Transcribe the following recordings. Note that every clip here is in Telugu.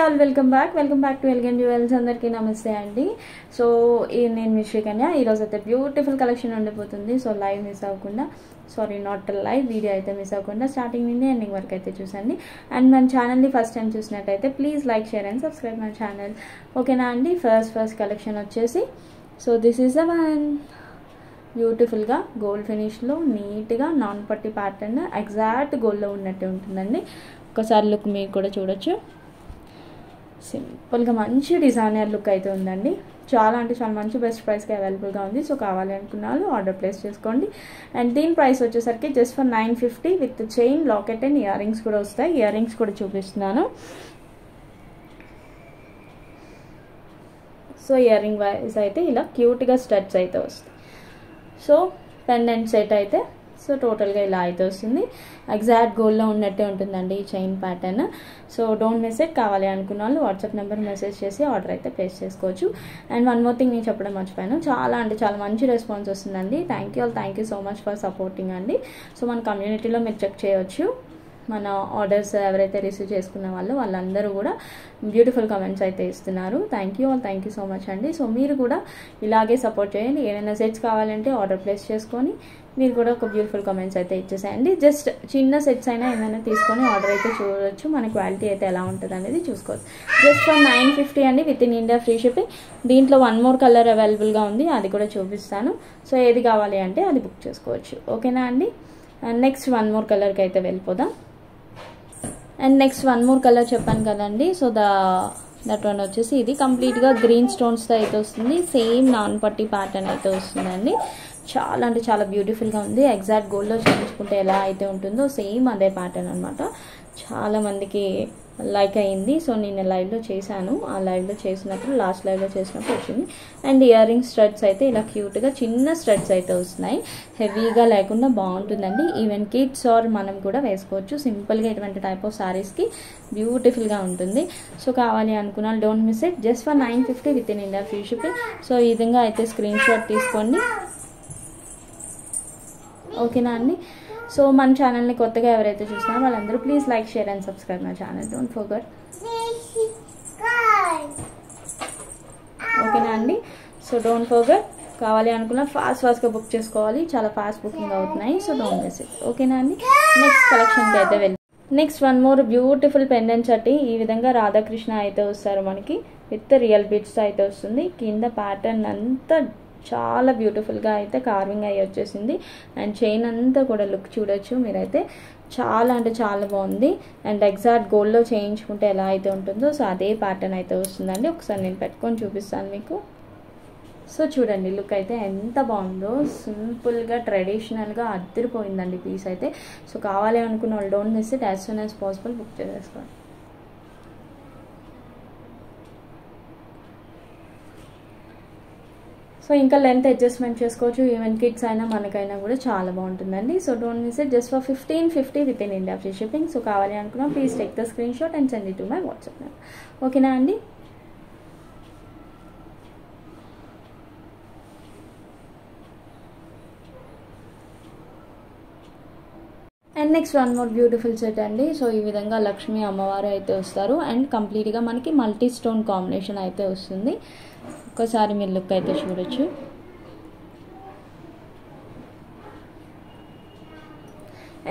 All welcome back to elegant jewels. అందరికీ నమస్తే అండి. సో నేను మీ శ్రీకన్య. ఈరోజు అయితే బ్యూటిఫుల్ కలెక్షన్ ఉండిపోతుంది. సో లైవ్ మిస్ అవ్వకుండా, సారీ నాట్ లైవ్ వీడియో అయితే మిస్ అవ్వకుండా స్టార్టింగ్ నుండి ఎండింగ్ వరకు అయితే చూసండి. అండ్ మన ఛానల్ని ఫస్ట్ టైం చూసినట్టయితే please like, share and subscribe my channel. ఓకేనా అండి. ఫస్ట్ కలెక్షన్ వచ్చేసి so this is the one. బ్యూటిఫుల్గా గోల్డ్ ఫినిష్లో నీట్గా నాన్ పట్టి ప్యాటర్న్ ఎగ్జాక్ట్ గోల్డ్లో ఉన్నట్టు ఉంటుందండి. ఒకసారి లుక్ మీరు కూడా చూడొచ్చు. సింపుల్గా మంచి డిజైనర్ లుక్ అయితే ఉందండి. చాలా అంటే చాలా మంచి బెస్ట్ ప్రైస్కి అవైలబుల్గా ఉంది. సో కావాలి అనుకున్నాను ఆర్డర్ ప్లేస్ చేసుకోండి. అండ్ దీని ప్రైస్ వచ్చేసరికి just for 950 with chain, locket and earrings కూడా వస్తాయి. ఇయర్ రింగ్స్ కూడా చూపిస్తున్నాను. సో ఇయర్ రింగ్ వైజ్ అయితే ఇలా క్యూట్గా స్టడ్స్ అయితే వస్తాయి. సో పెండెంట్ సెట్ అయితే సో టోటల్గా ఇలా అయితే వస్తుంది. ఎగ్జాక్ట్ గోల్డ్లో ఉన్నట్టే ఉంటుందండి ఈ chain pattern. So don't miss it. కావాలి అనుకున్న వాళ్ళు వాట్సాప్ నెంబర్ మెసేజ్ చేసి ఆర్డర్ అయితే ప్లేస్ చేసుకోవచ్చు. అండ్ వన్ మోర్ థింగ్ నేను చెప్పడం మర్చిపోయాను. చాలా అంటే చాలా మంచి రెస్పాన్స్ వస్తుందండి. Thank you so much for supporting అండి. సో మన కమ్యూనిటీలో మీరు చెక్ చేయవచ్చు. మన ఆర్డర్స్ ఎవరైతే రిసీవ్ చేసుకున్న వాళ్ళందరూ కూడా బ్యూటిఫుల్ కమెంట్స్ అయితే ఇస్తున్నారు. థ్యాంక్ యూ సో మచ్ అండి. సో మీరు కూడా ఇలాగే సపోర్ట్ చేయండి. ఏమైనా సెట్స్ కావాలంటే ఆర్డర్ ప్లేస్ చేసుకొని మీరు కూడా ఒక బ్యూటిఫుల్ కమెంట్స్ అయితే ఇచ్చేసేయండి. జస్ట్ చిన్న సెట్స్ అయినా ఏమైనా తీసుకొని ఆర్డర్ అయితే చూడవచ్చు. మన క్వాలిటీ అయితే ఎలా ఉంటుంది అనేది చూసుకోవచ్చు. జస్ట్ ఫర్ 950 అండి, with in India free shipping. దీంట్లో వన్ మోర్ కలర్ అవైలబుల్గా ఉంది, అది కూడా చూపిస్తాను. సో ఏది కావాలి అంటే అది బుక్ చేసుకోవచ్చు. ఓకేనా అండి. అండ్ నెక్స్ట్ వన్ మోర్ కలర్కి అయితే వెళ్ళిపోదాం. And next one more colour చెప్పాను కదండి. సో దట్ వన్ వచ్చేసి ఇది కంప్లీట్గా గ్రీన్ స్టోన్స్తో అయితే వస్తుంది. సేమ్ నాన్ పట్టి ప్యాటర్న్ అయితే వస్తుందండి. చాలా అంటే చాలా బ్యూటిఫుల్గా ఉంది. ఎగ్జాక్ట్ గోల్డ్లో చేయించుకుంటే ఎలా అయితే ఉంటుందో సేమ్ అదే ప్యాటర్న్ అనమాట. చాలా మందికి లైక్ అయింది. సో నేను లైవ్లో చేశాను. ఆ లైవ్లో చేసినప్పుడు లాస్ట్ లైవ్లో చేసినప్పుడు వచ్చింది. అండ్ ఇయర్ రింగ్ స్టడ్స్ అయితే ఇలా క్యూట్గా చిన్న స్టడ్స్ అయితే వస్తున్నాయి. హెవీగా లేకుండా బాగుంటుందండి. ఈవెన్ కిడ్స్ ఆర్ మనం కూడా వేసుకోవచ్చు. సింపుల్గా ఇటువంటి టైప్ ఆఫ్ శారీస్కి బ్యూటిఫుల్గా ఉంటుంది. సో కావాలి అనుకున్నాను don't miss it. Just for 950 with in India free shipping. So ఈ విధంగా అయితే స్క్రీన్ షాట్ తీసుకోండి. ఓకేనా అండి. సో మన ఛానల్ని కొత్తగా ఎవరైతే చూస్తున్నారో వాళ్ళందరూ please like, share and subscribe my channel. Don't forget. ఓకేనా అండి. So don't forget. కావాలి అనుకున్న ఫాస్ట్గా బుక్ చేసుకోవాలి. చాలా ఫాస్ట్ బుకింగ్ అవుతున్నాయి. So don't miss it. ఓకేనా అండి. నెక్స్ట్ కలెక్షన్కి అయితే వెళ్ళి next one more beautiful pendant set. ఈ విధంగా రాధాకృష్ణ అయితే వస్తారు మనకి. విత్ రియల్ బిట్స్ అయితే వస్తుంది. కింద ప్యాటర్న్ అంతా చాలా బ్యూటిఫుల్గా అయితే కార్వింగ్ అయ్యి వచ్చేసింది. అండ్ చైన్ అంతా కూడా లుక్ చూడొచ్చు మీరైతే. చాలా అంటే చాలా బాగుంది. అండ్ ఎగ్జాక్ట్ గోల్డ్లో చేయించుకుంటే ఎలా అయితే ఉంటుందో సో అదే ప్యాటర్న్ అయితే వస్తుందండి. ఒకసారి నేను పెట్టుకొని చూపిస్తాను మీకు. సో చూడండి లుక్ అయితే ఎంత బాగుందో. సింపుల్గా ట్రెడిషనల్గా అద్దరిపోయిందండి పీస్ అయితే. సో కావాలి అనుకున్న వాళ్ళు don't miss it. As soon as possible book చేసేసుకోండి. సో ఇంకా లెంత్ అడ్జస్ట్మెంట్ చేసుకోవచ్చు. ఈవెన్ కిడ్స్ అయినా మనకైనా కూడా చాలా బాగుంటుందండి. So don't miss it. Just for 1550 with in India free shipping. So కావాలి అనుకున్నా please take the screen shot and send it to my WhatsApp number. ఓకేనా అండి. And next one more beautiful set అండి. సో ఈ విధంగా లక్ష్మీ అమ్మవారు అయితే వస్తారు. అండ్ కంప్లీట్గా మనకి మల్టీ స్టోన్ కాంబినేషన్ అయితే వస్తుంది. ఒక్కసారి మీరు లుక్ అయితే చూడొచ్చు.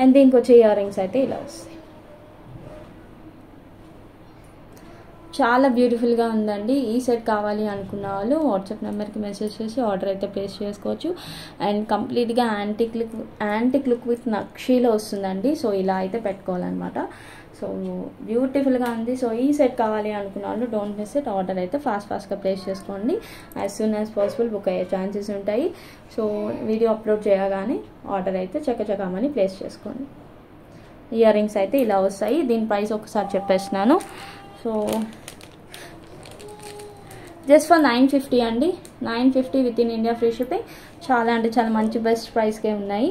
అండ్ దీనికి వచ్చే ఇయర్ రింగ్స్ అయితే ఇలా వస్తాయి. చాలా బ్యూటిఫుల్గా ఉందండి. ఈ సెట్ కావాలి అనుకున్న వాళ్ళు వాట్సాప్ నెంబర్కి మెసేజ్ చేసి ఆర్డర్ అయితే ప్లేస్ చేసుకోవచ్చు. అండ్ కంప్లీట్గా యాంటిక్ లుక్ విత్ నక్షీలో వస్తుందండి. సో ఇలా అయితే పెట్టుకోవాలన్నమాట. సో బ్యూటిఫుల్గా ఉంది. సో ఈ సెట్ కావాలి అనుకున్న వాళ్ళు డోంట్ మిస్ ఇట్. ఆర్డర్ అయితే ఫాస్ట్గా ప్లేస్ చేసుకోండి. As soon as possible book అయ్యే ఛాన్సెస్ ఉంటాయి. సో వీడియో అప్లోడ్ చేయగానే ఆర్డర్ అయితే చకచకమని ప్లేస్ చేసుకోండి. ఇయర్ రింగ్స్ అయితే ఇలా వస్తాయి. దీని ప్రైస్ ఒకసారి చెప్పేస్తున్నాను. సో జస్ట్ ఫర్ 950 అండి. 950 with in India free shipping. చాలా అంటే చాలా మంచి బెస్ట్ ప్రైస్కే ఉన్నాయి.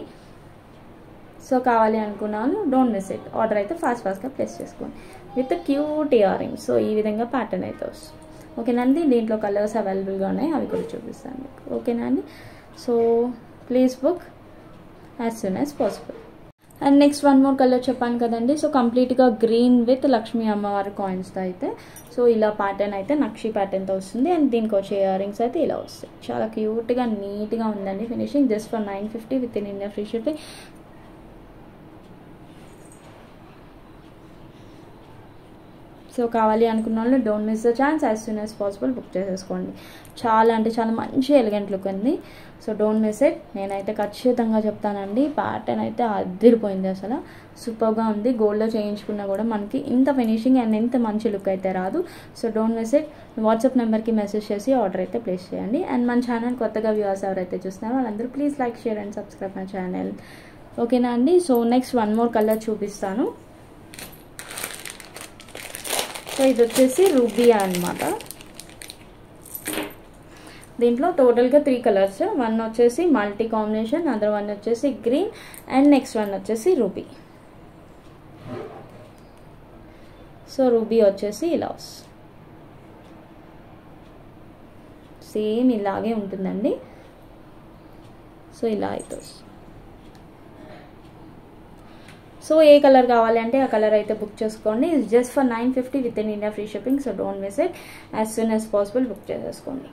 సో కావాలి అనుకున్నాను డోంట్ మిస్ ఇట్. ఆర్డర్ అయితే ఫాస్ట్గా ప్లేస్ చేసుకోండి with cute ear rings. So ఈ విధంగా ప్యాటర్న్ అయితే వస్తుంది. ఓకేనండి. దీంట్లో కలర్స్ అవైలబుల్గా ఉన్నాయి, అవి కూడా చూపిస్తాను మీకు. ఓకేనా అండి. So please book as soon as possible. And next one more colour చెప్పాను కదండి. సో కంప్లీట్గా గ్రీన్ విత్ లక్ష్మీ అమ్మవారి కాయిన్స్తో అయితే సో ఇలా ప్యాటర్న్ అయితే నక్షి ప్యాటర్న్తో వస్తుంది. అండ్ దీనికి వచ్చే ఇయర్ రింగ్స్ అయితే ఇలా వస్తాయి. చాలా క్యూట్గా నీట్గా ఉందండి finishing. Just for 950 with in India free shipping. So కావాలి అనుకున్న వాళ్ళు don't miss the chance, as soon as possible book చేసేసుకోండి. చాలా అంటే చాలా మంచి ఎలిగెంట్ లుక్ ఉంది. So don't miss it. నేనైతే ఖచ్చితంగా చెప్తానండి, ప్యాటర్న్ అయితే అదిరిపోయింది, అసలు సూపర్గా ఉంది. గోల్డ్లో చేయించుకున్నా కూడా మనకి ఇంత ఫినిషింగ్ అండ్ ఇంత మంచి లుక్ అయితే రాదు. So don't miss it. WhatsApp నెంబర్కి మెసేజ్ చేసి ఆర్డర్ అయితే ప్లేస్ చేయండి. అండ్ మన ఛానల్ కొత్తగా వ్యూవర్స్ ఎవరైతే చూస్తున్నారో వాళ్ళందరూ please like, share and subscribe my channel. ఓకేనా అండి. So next one more colour చూపిస్తాను. సో ఇది వచ్చేసి రూబియా అనమాట. దీంట్లో టోటల్గా 3 కలర్స్. వన్ వచ్చేసి మల్టీ కాంబినేషన్, అదర్ వన్ వచ్చేసి గ్రీన్, అండ్ నెక్స్ట్ వన్ వచ్చేసి రూబీ. సో రూబీ వచ్చేసి ఇలా సేమ్ ఇలాగే ఉంటుందండి. సో ఇలా అయితే సో ఏ కలర్ కావాలి అంటే ఆ కలర్ అయితే బుక్ చేసుకోండి. It's just for 950 with in India free shipping. So don't miss it. As soon as possible book చేసేసుకోండి.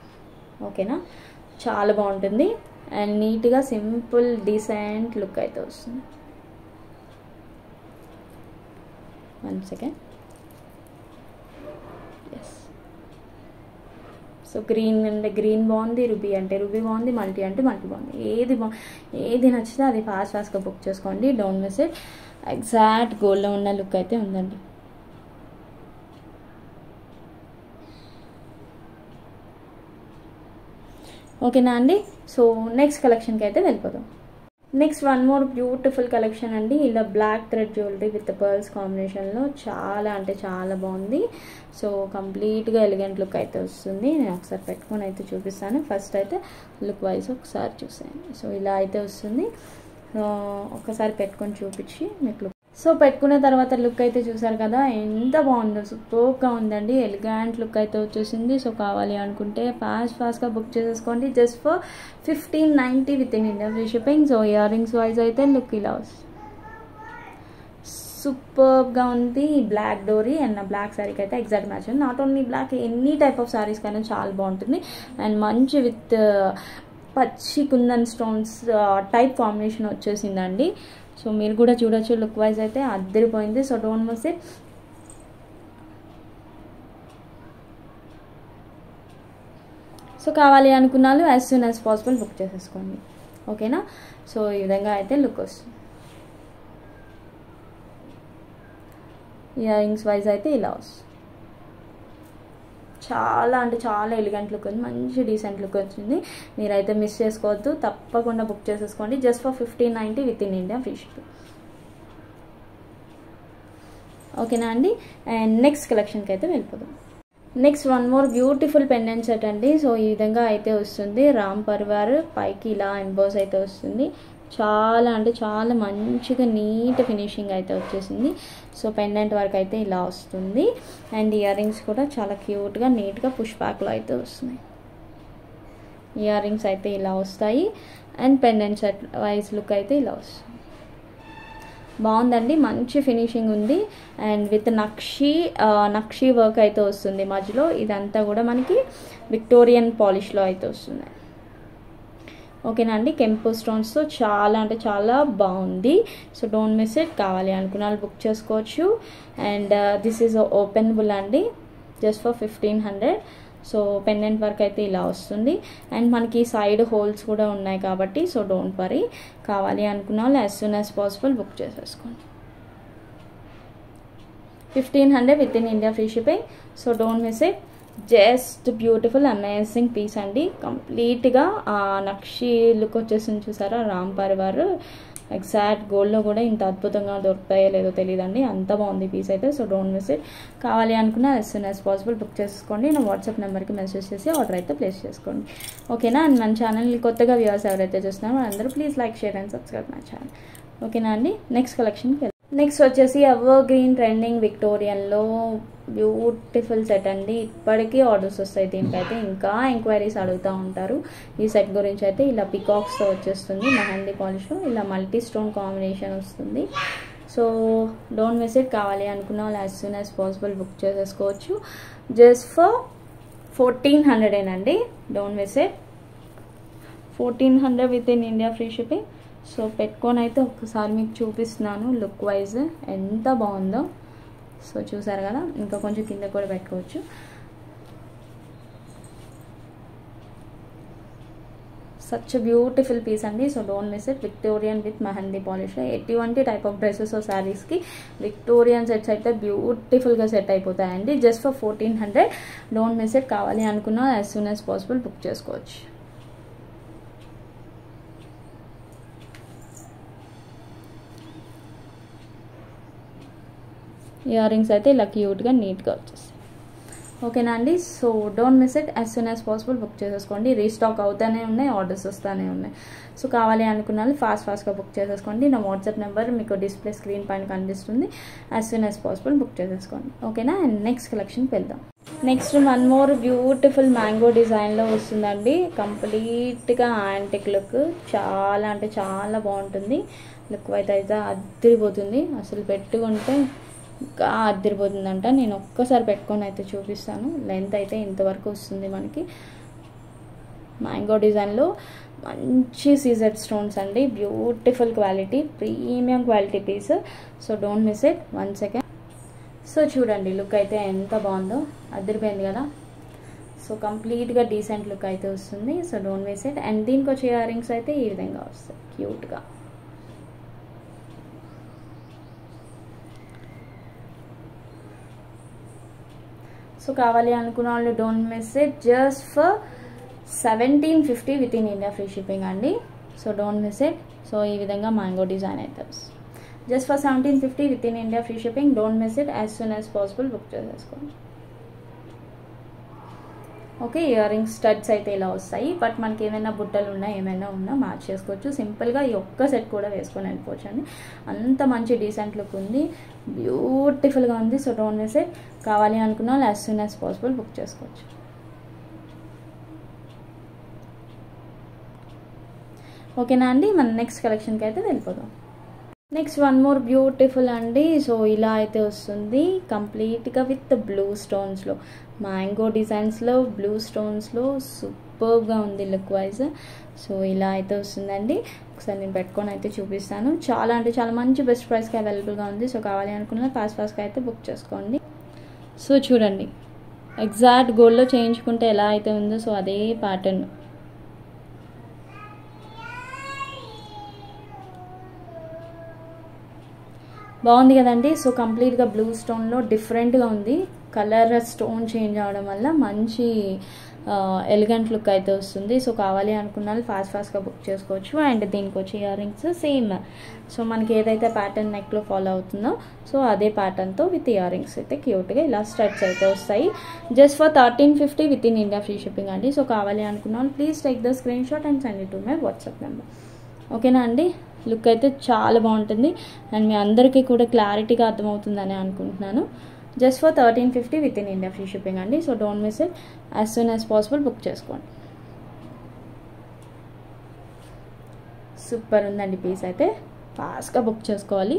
ఓకేనా. చాలా బాగుంటుంది అండ్ నీట్గా సింపుల్ డీసెంట్ లుక్ అయితే వస్తుంది. 1 సెకండ్. ఎస్. సో గ్రీన్ అంటే గ్రీన్ బాగుంది, రూబీ అంటే రూబీ బాగుంది, మల్టీ అంటే మల్టీ బాగుంది. ఏది నచ్చితే అది ఫాస్ట్గా బుక్ చేసుకోండి. Don't miss it. ఎగ్జాక్ట్ గోల్డ్లో ఉన్న లుక్ అయితే ఉందండి. ఓకేనా అండి. సో నెక్స్ట్ కలెక్షన్కి అయితే వెళ్ళిపోదాం. Next one more beautiful collection అండి. ఇలా black thread jewellery with pearls కాంబినేషన్లో చాలా అంటే చాలా బాగుంది. సో కంప్లీట్గా ఎలిగెంట్ లుక్ అయితే వస్తుంది. నేను ఒకసారి పెట్టుకొని అయితే చూపిస్తాను. ఫస్ట్ అయితే లుక్ వైజ్ ఒకసారి చూసాను. సో ఇలా అయితే వస్తుంది. ఒక్కసారి పెట్టుకొని చూపించి మీకు లుక్. సో పెట్టుకున్న తర్వాత లుక్ అయితే చూసారు కదా, ఎంత బాగుందో, సూపర్గా ఉందండి. ఎలిగెంట్ లుక్ అయితే వచ్చేసింది. సో కావాలి అనుకుంటే ఫాస్ట్గా బుక్ చేసేసుకోండి. Just for 1590 with in India free shipping. So ear rings wise అయితే లుక్ ఇలా వస్తుంది. సూపర్గా ఉంది. బ్లాక్ డోరీ అండ్ బ్లాక్ శారీకి అయితే ఎగ్జాక్ట్ మ్యాచ్ ఉంది. Not only black, any type of saris కైనా చాలా బాగుంటుంది. అండ్ మంచి విత్ పచ్చి కుందన్ స్టోన్స్ టైప్ కాంబినేషన్ వచ్చేసిందండి. సో మీరు కూడా చూడొచ్చు. లుక్ వైజ్ అయితే అద్దరిపోయింది. So don't miss it. So కావాలి అనుకున్నాను as soon as possible book చేసేసుకోండి. ఓకేనా. సో ఈ విధంగా అయితే లుక్ వస్తుంది. ఇయర్ రింగ్స్ వైజ్ అయితే ఇలా వస్తుంది. చాలా అంటే చాలా ఎలిగెంట్ లుక్ ఉంది. మంచి డీసెంట్ లుక్ వచ్చింది. మీరైతే మిస్ చేసుకోవద్దు. తప్పకుండా బుక్ చేసేసుకోండి. Just for 1590 with in India free shipping. ఓకేనా అండి. అండ్ నెక్స్ట్ కలెక్షన్కి అయితే వెళ్ళిపోదాం. Next one more beautiful pendant set అండి. సో ఈ విధంగా అయితే వస్తుంది. రామ్ పర్వార్ పైకి ఇలా ఎంబోస్ అయితే వస్తుంది. చాలా అంటే చాలా మంచిగా నీట్ ఫినిషింగ్ అయితే వచ్చేసింది. సో పెండెంట్ వర్క్ అయితే ఇలా వస్తుంది. అండ్ ఇయర్ రింగ్స్ కూడా చాలా క్యూట్గా నీట్గా పుష్ బ్యాక్లో అయితే వస్తున్నాయి. ఇయర్ రింగ్స్ అయితే ఇలా వస్తాయి. And pendant set wise look అయితే ఇలా వస్తుంది. బాగుందండి. మంచి ఫినిషింగ్ ఉంది. అండ్ విత్ నక్షి వర్క్ అయితే వస్తుంది మధ్యలో. ఇదంతా కూడా మనకి విక్టోరియన్ పాలిష్లో అయితే వస్తుంది. ఓకేనా అండి. కెంపు స్టోన్స్తో చాలా అంటే చాలా బాగుంది. So don't miss it. కావాలి అనుకున్న వాళ్ళు బుక్ చేసుకోవచ్చు. అండ్ దిస్ ఈజ్ ఓపెనబుల్ అండి. Just for 1500. So pendant work అయితే ఇలా వస్తుంది. అండ్ మనకి సైడ్ హోల్స్ కూడా ఉన్నాయి కాబట్టి సో డోంట్ వరీ. కావాలి అనుకున్న వాళ్ళు as soon as possible book చేసేసుకోండి. 1500 with in India free shipping. So don't miss it. Just beautiful amazing piece అండి. కంప్లీట్గా నక్షి లుక్ వచ్చేసింది చూసారా. రామ్ పర్వార్ ఎగ్జాక్ట్ గోల్డ్లో కూడా ఇంత అద్భుతంగా దొరుకుతాయో లేదో తెలియదండి. అంత బాగుంది పీస్ అయితే. So don't miss it. కావాలి అనుకున్నా as soon as possible book చేసుకోండి. నా వాట్సాప్ నెంబర్కి మెసేజ్ చేసి ఆర్డర్ అయితే ప్లేస్ చేసుకోండి. ఓకేనా. అండ్ మన ఛానల్ని కొత్తగా వ్యూవర్స్ ఎవరైతే చూస్తున్నారో అందరూ please like, share and subscribe my channel. ఓకేనా అండి. నెక్స్ట్ కలెక్షన్కి నెక్స్ట్ వచ్చేసి ఎవర్ గ్రీన్ ట్రెండింగ్ విక్టోరియన్లో బ్యూటిఫుల్ సెట్ అండి. ఇప్పటికీ ఆర్డర్స్ వస్తాయి దీనికైతే, ఇంకా ఎంక్వైరీస్ అడుగుతూ ఉంటారు ఈ సెట్ గురించి అయితే. ఇలా పికాక్స్తో వచ్చేస్తుంది, మెహందీ పాలిష్, ఇలా మల్టీ స్టోన్ కాంబినేషన్ వస్తుంది. So don't miss it. కావాలి అనుకున్న వాళ్ళు as soon as possible book చేసేసుకోవచ్చు. జస్ట్ ఫర్ 1400 అండి. Don't miss it. 1400 with in India free shipping. So పెట్టుకొని అయితే ఒక్కసారి మీకు చూపిస్తున్నాను లుక్ వైజ్ ఎంత బాగుందో. సో చూసారు కదా, ఇంకా కొంచెం కింద కూడా పెట్టుకోవచ్చు. సచ్ బ్యూటిఫుల్ పీస్ అండి. So don't miss it. Victorian with mehndi polish. ఎటువంటి టైప్ ఆఫ్ డ్రెస్సెస్ శారీస్కి విక్టోరియన్ సెట్స్ అయితే బ్యూటిఫుల్గా సెట్ అయిపోతాయండి. Just for 1400. Don't miss it. కావాలి అనుకున్నా as soon as possible book చేసుకోవచ్చు. ఇయర్ రింగ్స్ అయితే ఇలా క్యూట్గా నీట్గా వచ్చేస్తాయి. ఓకేనా అండి. So don't miss it. As soon as possible book చేసేసుకోండి. రీస్టాక్ అవుతూనే ఉన్నాయి, ఆర్డర్స్ వస్తూనే ఉన్నాయి. సో కావాలి అనుకున్న వాళ్ళు ఫాస్ట్గా బుక్ చేసేసుకోండి. నా వాట్సాప్ నెంబర్ మీకు డిస్ప్లే స్క్రీన్ పైన కనిపిస్తుంది. As soon as possible book చేసేసుకోండి. ఓకేనా. అండ్ నెక్స్ట్ కలెక్షన్కి వెళ్దాం. Next one more beautiful mango డిజైన్లో వస్తుందండి. కంప్లీట్గా యాంటిక్ లుక్, చాలా అంటే చాలా బాగుంటుంది. లుక్ అయితే అదిరిపోతుంది. అసలు పెట్టుకుంటే ఇంకా అదిరిపోతుందంట. నేను ఒక్కసారి పెట్టుకొని అయితే చూపిస్తాను. లెంత్ అయితే ఇంతవరకు వస్తుంది మనకి. మ్యాంగో డిజైన్లో మంచి సీజెడ్ స్టోన్స్ అండి. Beautiful quality, premium quality piece. So don't miss it. 1 second. So చూడండి లుక్ అయితే ఎంత బాగుందో, అదిరిపోయింది కదా. సో కంప్లీట్గా డీసెంట్ లుక్ అయితే వస్తుంది. So don't miss it. And దీనికి వచ్చే ఇయర్ రింగ్స్ అయితే ఈ విధంగా వస్తాయి క్యూట్గా. సో కావాలి అనుకున్న వాళ్ళు don't miss it. Just for 1750 with in India free shipping అండి. So don't miss it. So ఈ విధంగా మ్యాంగో డిజైన్ అయితే just for 1750 with in India free shipping. Don't miss it. As soon as possible book చేసేసుకోండి. ఓకే. ఇయర్ రింగ్స్ స్టడ్స్ అయితే ఇలా వస్తాయి. బట్ మనకి ఏమైనా బుట్టలు ఉన్నా ఏమైనా ఉన్నా మ్యాచ్ చేసుకోవచ్చు. సింపుల్గా ఈ ఒక్క సెట్ కూడా వేసుకొని వెళ్ళిపోవచ్చు అండి. అంత మంచి డీసెంట్ లుక్ ఉంది, బ్యూటిఫుల్గా ఉంది. So don't miss it. కావాలి అనుకున్న వాళ్ళు as soon as possible book చేసుకోవచ్చు. ఓకేనా అండి. మన నెక్స్ట్ కలెక్షన్కి అయితే వెళ్ళిపోదాం. నెక్స్ట్ వన్ మోర్ బ్యూటిఫుల్ అండి. సో ఇలా అయితే వస్తుంది కంప్లీట్గా విత్ బ్లూ స్టోన్స్లో, మ్యాంగో డిజైన్స్లో, బ్లూ స్టోన్స్లో సూపర్గా ఉంది లుక్ వైజ్. సో ఇలా అయితే వస్తుందండి. ఒకసారి నేను పెట్టుకొని అయితే చూపిస్తాను. చాలా అంటే చాలా మంచి బెస్ట్ ప్రైస్కి అవైలబుల్గా ఉంది. సో కావాలి అనుకున్న ఫాస్ట్గా అయితే బుక్ చేసుకోండి. సో చూడండి ఎగ్జాక్ట్ గోల్డ్లో చేయించుకుంటే ఎలా అయితే ఉందో సో అదే ప్యాటర్న్. బాగుంది కదండి. సో కంప్లీట్గా బ్లూ స్టోన్లో డిఫరెంట్గా ఉంది. కలర్ స్టోన్ చేంజ్ అవడం వల్ల మంచి ఎలిగెంట్ లుక్ అయితే వస్తుంది. సో కావాలి అనుకున్న వాళ్ళు ఫాస్ట్గా బుక్ చేసుకోవచ్చు. అండ్ దీనికి వచ్చే ఇయర్ రింగ్స్ సేమ్. సో మనకి ఏదైతే ప్యాటర్న్ నెక్లో ఫాలో అవుతుందో సో అదే ప్యాటర్న్తో విత్ ఇయర్ రింగ్స్ అయితే క్యూట్గా ఇలా స్టడ్స్ అయితే వస్తాయి. Just for 1350 with in India free shipping అండి. సో కావాలి అనుకున్న వాళ్ళు please take the screen shot and send it to my WhatsApp number. ఓకేనా అండి. లుక్ అయితే చాలా బాగుంటుంది అండ్ మీ అందరికీ కూడా క్లారిటీగా అర్థమవుతుందని అనుకుంటున్నాను. Just for 1350 with in India free shipping అండి. So don't miss it. As soon as possible book చేసుకోండి. సూపర్ ఉందండి పీస్ అయితే, ఫాస్ట్గా బుక్ చేసుకోవాలి.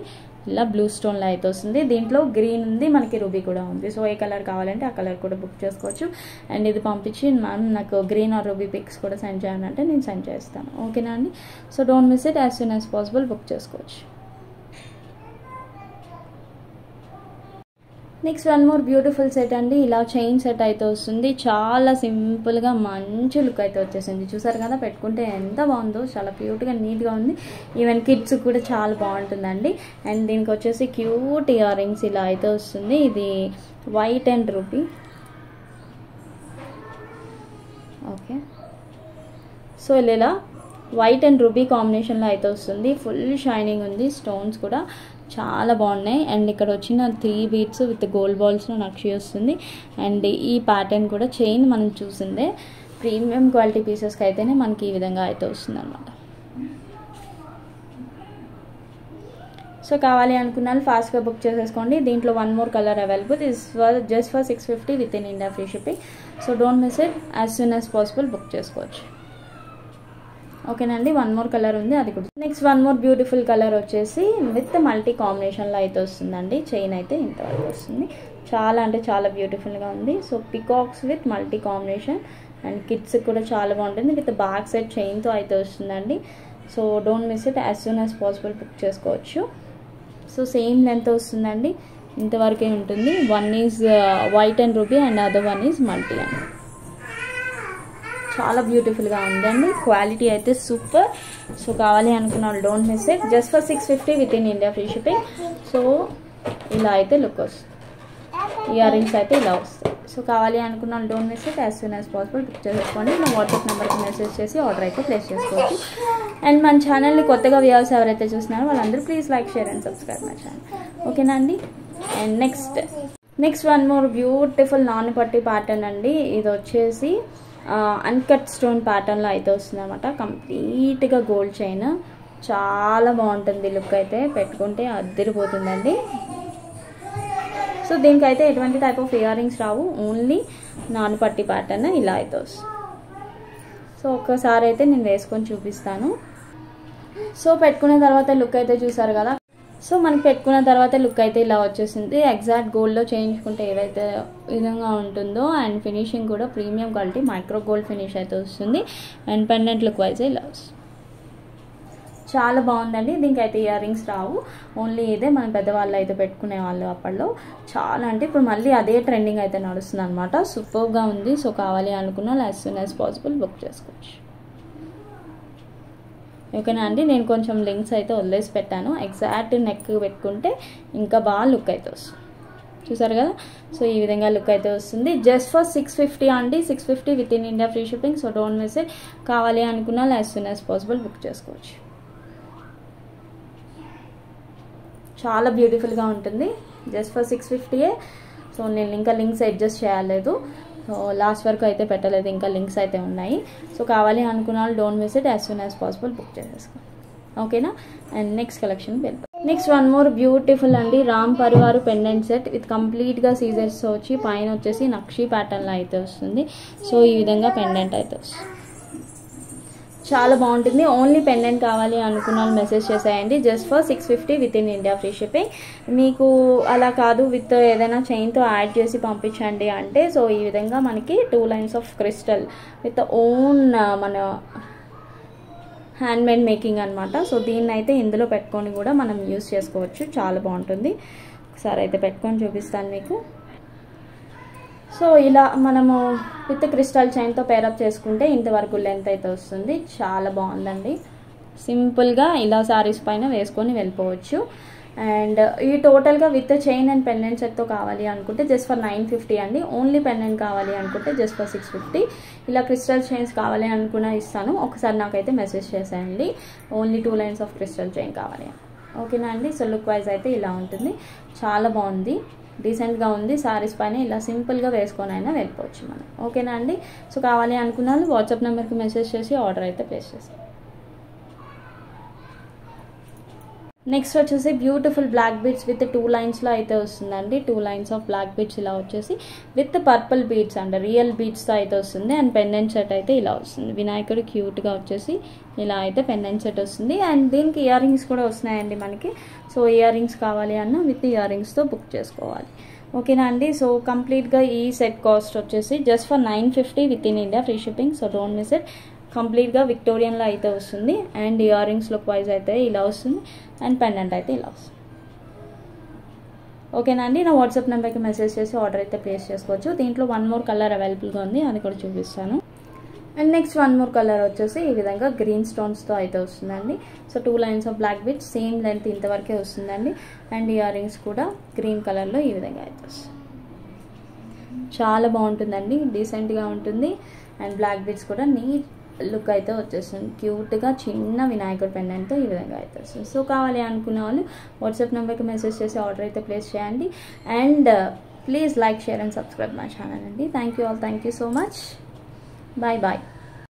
ఇలా బ్లూ స్టోన్లో అయితే వస్తుంది. దీంట్లో గ్రీన్ ఉంది, మనకి రూబీ కూడా ఉంది. సో ఏ కలర్ కావాలంటే ఆ కలర్ కూడా బుక్ చేసుకోవచ్చు. అండ్ ఇది పంపించి మ్యామ్ నాకు గ్రీన్ ఆర్ రూబీ పిక్స్ కూడా సెండ్ చేయాలంటే నేను సెండ్ చేస్తాను. ఓకేనా అండి. So don't miss it. As soon as possible book చేసుకోవచ్చు. Next one more beautiful set అండి. ఇలా చైన్ సెట్ అయితే వస్తుంది. చాలా సింపుల్గా మంచి లుక్ అయితే వచ్చేసింది. చూసారు కదా, పెట్టుకుంటే ఎంత బాగుందో, చాలా క్యూట్గా నీట్గా ఉంది. ఈవెన్ కిడ్స్ కూడా చాలా బాగుంటుందండి. అండ్ దీనికి వచ్చేసి క్యూట్ ఇయర్ రింగ్స్ ఇలా అయితే వస్తుంది. ఇది white and ruby. Okay. So ఇలా వైట్ అండ్ రూబీ కాంబినేషన్లో అయితే వస్తుంది. ఫుల్ షైనింగ్ ఉంది. స్టోన్స్ కూడా చాలా బాగున్నాయి. అండ్ ఇక్కడ వచ్చిన 3 బీడ్స్ విత్ గోల్డ్ బాల్స్లో నక్షి వస్తుంది. అండ్ ఈ ప్యాటర్న్ కూడా చైన్ మనం చూసిందే. ప్రీమియం క్వాలిటీ పీసెస్కి అయితేనే మనకి ఈ విధంగా అయితే వస్తుంది అనమాట. సో కావాలి అనుకున్నాను ఫాస్ట్గా బుక్ చేసేసుకోండి. దీంట్లో 1 more colour available. Is just for 650 with in India free shipping. So don't miss it. As soon as possible book చేసుకోవచ్చు. ఓకేనండి. 1 more కలర్ ఉంది, అది కూడా. నెక్స్ట్ 1 more బ్యూటిఫుల్ కలర్ వచ్చేసి విత్ మల్టీ కాంబినేషన్లో అయితే వస్తుందండి. చైన్ అయితే ఇంతవరకు వస్తుంది. చాలా అంటే చాలా బ్యూటిఫుల్గా ఉంది. So peacocks with multi combination and kids కూడా చాలా బాగుంటుంది. విత్ బ్యాక్ సైడ్ చైన్తో అయితే వస్తుందండి. So don't miss it. As soon as possible book చేసుకోవచ్చు. సో సేమ్ లెంత్ వస్తుందండి, ఇంతవరకే ఉంటుంది. 1 is white and ruby and other 1 is multi అండి. చాలా బ్యూటిఫుల్గా ఉందండి. క్వాలిటీ అయితే సూపర్. సో కావాలి అనుకున్న వాళ్ళు don't miss it. Just for 650 with in India free shipping. So ఇలా అయితే లుక్ వస్తుంది. ఇయర్ రింగ్స్ అయితే ఇలా వస్తాయి. సో కావాలి అనుకున్న వాళ్ళు don't miss it. As soon as possible book చేసుకోండి. నా వాట్సాప్ నెంబర్కి మెసేజ్ చేసి ఆర్డర్ అయితే ప్లేస్ చేసుకోవచ్చు. అండ్ మన ఛానల్ని కొత్తగా వ్యూవర్స్ ఎవరైతే చూస్తున్నారో వాళ్ళందరూ please like, share and subscribe my channel. ఓకేనా అండి. అండ్ నెక్స్ట్ 1 more బ్యూటిఫుల్ నానుపట్టి ప్యాటర్న్ అండి. ఇది వచ్చేసి అన్కట్ స్టోన్ ప్యాటర్న్లో అయితే వస్తుంది అనమాట. కంప్లీట్గా గోల్డ్ చైన్. చాలా బాగుంటుంది లుక్ అయితే. పెట్టుకుంటే అద్దరిపోతుందండి. సో దీనికైతే ఎటువంటి టైప్ ఆఫ్ ఇయర్ రింగ్స్ రావు. ఓన్లీ నానుపట్టి ప్యాటర్న్ ఇలా అయితే వస్తుంది. సో ఒక్కసారి అయితే నేను వేసుకొని చూపిస్తాను. సో పెట్టుకున్న తర్వాత లుక్ అయితే చూసారు కదా. సో మనకి పెట్టుకున్న తర్వాత లుక్ అయితే ఇలా వచ్చేసింది. ఎగ్జాక్ట్ గోల్డ్లో చేయించుకుంటే ఏదైతే విధంగా ఉంటుందో అండ్ ఫినిషింగ్ కూడా premium quality micro gold finish అయితే వస్తుంది. అండ్ పెండెంట్ లుక్ వైజ్ ఇలా వస్తుంది. చాలా బాగుందండి. దీనికైతే ఇయర్ రింగ్స్ రావు. ఓన్లీ ఇదే మన పెద్దవాళ్ళు అయితే పెట్టుకునే వాళ్ళు అప్పట్లో. చాలా అంటే ఇప్పుడు మళ్ళీ అదే ట్రెండింగ్ అయితే నడుస్తుంది అనమాట. సూపర్గా ఉంది. సో కావాలి అనుకున్న as soon as possible book చేసుకోవచ్చు. ఓకేనా అండి. నేను కొంచెం లింక్స్ అయితే వదిలేసి పెట్టాను. ఎగ్జాక్ట్ నెక్ పెట్టుకుంటే ఇంకా బాగా లుక్ అయితే వస్తుంది. చూసారు కదా. సో ఈ విధంగా లుక్ అయితే వస్తుంది. జస్ట్ ఫర్ 650 అండి. 650 with in India free shipping. So don't miss it. కావాలి అనుకున్న as soon as possible book చేసుకోవచ్చు. చాలా బ్యూటిఫుల్గా ఉంటుంది. Just for 650. సో నేను ఇంకా లింక్స్ అడ్జస్ట్ చేయలేదు. సో లాస్ట్ వరకు అయితే పెట్టలేదు, ఇంకా లింక్స్ అయితే ఉన్నాయి. సో కావాలి అనుకున్న వాళ్ళు don't miss it. As soon as possible book చేసేసుకోండి. ఓకేనా. అండ్ నెక్స్ట్ కలెక్షన్ వెళ్ళిపోయి నెక్స్ట్ 1 more బ్యూటిఫుల్ అండి Ram Parivar pendant set with కంప్లీట్గా సీజర్స్ వచ్చి పైన వచ్చేసి నక్షి ప్యాటర్న్లో అయితే వస్తుంది. సో ఈ విధంగా పెండెంట్ అయితే వస్తుంది. చాలా బాగుంటుంది. ఓన్లీ పెండెంట్ కావాలి అనుకున్న వాళ్ళు మెసేజ్ చేసేయండి. Just for 650 with in India free shipping. మీకు అలా కాదు విత్ ఏదైనా చైన్తో యాడ్ చేసి పంపించండి అంటే సో ఈ విధంగా మనకి 2 lines of crystal with own మన హ్యాండ్మేడ్ మేకింగ్ అనమాట. సో దీన్ని అయితే ఇందులో పెట్టుకొని కూడా మనం యూస్ చేసుకోవచ్చు. చాలా బాగుంటుంది. ఒకసారి అయితే పెట్టుకొని చూపిస్తాను మీకు. సో ఇలా మనము విత్ క్రిస్టల్ చైన్తో పేరప్ చేసుకుంటే ఇంతవరకు లెంత్ అయితే వస్తుంది. చాలా బాగుందండి. సింపుల్గా ఇలా శారీస్ పైన వేసుకొని వెళ్ళిపోవచ్చు. అండ్ ఈ టోటల్గా విత్ చైన్ అండ్ పెండెంట్ సెట్తో కావాలి అనుకుంటే జస్ట్ ఫర్ 950 అండి. ఓన్లీ పెండెంట్ కావాలి అనుకుంటే జస్ట్ ఫర్ 650. ఇలా క్రిస్టల్ చైన్స్ కావాలి అనుకున్నా ఇస్తాను. ఒకసారి నాకైతే మెసేజ్ చేసేయండి. Only 2 lines of crystal chain కావాలి. ఓకేనా అండి. సో లుక్ వైజ్ అయితే ఇలా ఉంటుంది. చాలా బాగుంది. డీసెంట్గా ఉంది. శారీస్ పైన ఇలా సింపుల్గా వేసుకొని అయినా వెళ్ళిపోవచ్చు మనం. ఓకేనా అండి. సో కావాలి అనుకున్న వాళ్ళు వాట్సాప్ నెంబర్కి మెసేజ్ చేసి ఆర్డర్ అయితే ప్లేస్ చేస్తాం. నెక్స్ట్ వచ్చేసి బ్యూటిఫుల్ బ్లాక్ బీడ్స్ విత్ 2 linesలో అయితే వస్తుందండి. 2 lines ఆఫ్ బ్లాక్ బీడ్స్ ఇలా వచ్చేసి with purple beads and real బీడ్స్తో అయితే వస్తుంది. అండ్ పెండెంట్ సెట్ అయితే ఇలా వస్తుంది. వినాయకుడు క్యూట్గా వచ్చేసి ఇలా అయితే పెండెంట్ సెట్ వస్తుంది. అండ్ దీనికి ఇయర్ రింగ్స్ కూడా వస్తున్నాయండి మనకి. సో ఇయర్ రింగ్స్ కావాలి అన్న విత్ ఇయర్ రింగ్స్తో బుక్ చేసుకోవాలి. ఓకేనా అండి. సో కంప్లీట్గా ఈ సెట్ కాస్ట్ వచ్చేసి just for 950 with in India free shipping. So don't miss it. కంప్లీట్గా విక్టోరియన్లో అయితే వస్తుంది. And ear rings look wise అయితే ఇలా వస్తుంది. అండ్ పెండెంట్ అయితే ఇలా వస్తుంది. ఓకేనా అండి. నా వాట్సాప్ నెంబర్కి మెసేజ్ చేసి ఆర్డర్ అయితే ప్లేస్ చేసుకోవచ్చు. దీంట్లో 1 more కలర్ అవైలబుల్గా ఉంది, అది కూడా చూపిస్తాను. అండ్ నెక్స్ట్ 1 more కలర్ వచ్చేసి ఈ విధంగా గ్రీన్ స్టోన్స్తో అయితే వస్తుందండి. So 2 lines of black beads same length ఇంతవరకే వస్తుందండి. అండ్ ఇయర్ రింగ్స్ కూడా గ్రీన్ కలర్లో ఈ విధంగా అయితే వస్తుంది. చాలా బాగుంటుందండి. డీసెంట్గా ఉంటుంది. అండ్ బ్లాక్ బీడ్స్ కూడా నీట్ లుక్ అయితే వచ్చేస్తుంది. క్యూట్గా చిన్న వినాయకుడు పెండెంట్తో ఈ విధంగా అయితే వస్తుంది. సో కావాలి అనుకున్న వాళ్ళు వాట్సాప్ నెంబర్కి మెసేజ్ చేసి ఆర్డర్ అయితే ప్లేస్ చేయండి. And please like, share and subscribe my channel అండి. Thank you all. Thank you so much. Bye bye.